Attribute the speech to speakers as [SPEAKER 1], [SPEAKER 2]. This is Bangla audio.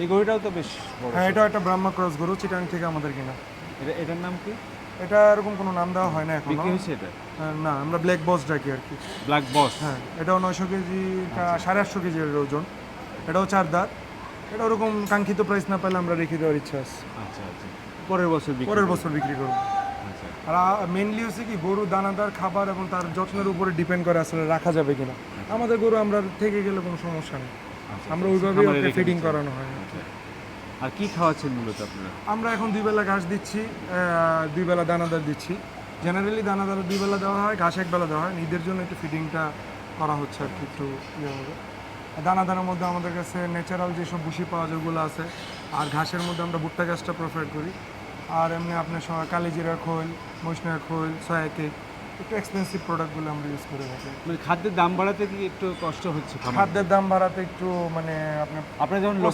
[SPEAKER 1] এই গরুটাও তো বেশ বড়।
[SPEAKER 2] হ্যাঁ, এটা একটা ব্রাহ্মা ক্রস গরু, চিটাং থেকে আমাদের কিনা।
[SPEAKER 1] এটার নাম কি?
[SPEAKER 2] এটা এরকম কোনো নাম দেওয়া হয় না এখনো।
[SPEAKER 1] বিক্রি হয়েছে এটা?
[SPEAKER 2] না, আমরা ব্ল্যাক বস ডাকি আর কি।
[SPEAKER 1] ব্ল্যাক বস।
[SPEAKER 2] হ্যাঁ, এটাও 900 কেজি, 850 কেজি এর ওজন। এটাও 4 দাঁত। এটা ওরকম কাঙ্ক্ষিত প্রাইস না পেলে আমরা রেখে দেওয়ার ইচ্ছা আছে।
[SPEAKER 1] আচ্ছা আচ্ছা, পরের বছর বিক্রি
[SPEAKER 2] পরের
[SPEAKER 1] করবেন?
[SPEAKER 2] বছর বিক্রি করবো।
[SPEAKER 1] আচ্ছা
[SPEAKER 2] আর মেইনলি হচ্ছে কি, গরু দানাদার খাবার এবং তার যত্নের উপরে ডিপেন্ড করে আসলে রাখা যাবে কিনা। আমাদের গরু আমরা থেকে গেলে কোনো সমস্যা নেই,
[SPEAKER 1] আচ্ছা,
[SPEAKER 2] আমরা
[SPEAKER 1] আচ্ছা,
[SPEAKER 2] ওইভাবেই
[SPEAKER 1] খামারে
[SPEAKER 2] ওকে
[SPEAKER 1] রেখে
[SPEAKER 2] ফিডিং
[SPEAKER 1] দিচ্ছেন।
[SPEAKER 2] করানো হয়।
[SPEAKER 1] আচ্ছা। আর কি খাওয়াচ্ছেন মূলত আপনারা?
[SPEAKER 2] আমরা এখন 2 বেলা ঘাস দিচ্ছি, 2 বেলা দানাদার দিচ্ছি। জেনারেলি দানাদার 2 বেলা দেওয়া হয়, ঘাস 1 বেলা দেওয়া হয়। ঈদের জন্য একটু ফিডিংটা করা হচ্ছে আর কি, একটু ইয়ে হবে। দানাদারের মধ্যে আমাদের কাছে ন্যাচারাল যেসব ভুসি পাওয়া যায় ওগুলো আছে, আর ঘাসের মধ্যে আমরা ভুট্টা ঘাসটা প্রেফার করি। আর এমনি আপনার কালিজিরা খোল, মশনার খোল, সয়া কেক, একটু এক্সপেন্সিভ প্রোডাক্টগুলো আমরা ইউজ করে থাকি।
[SPEAKER 1] মানে খাদ্যের দাম বাড়াতে কি একটু কষ্ট হচ্ছে খামারে?
[SPEAKER 2] খাদ্যের দাম বাড়াতে একটু মানে আপনার
[SPEAKER 1] আপনারা যেমন লোকাল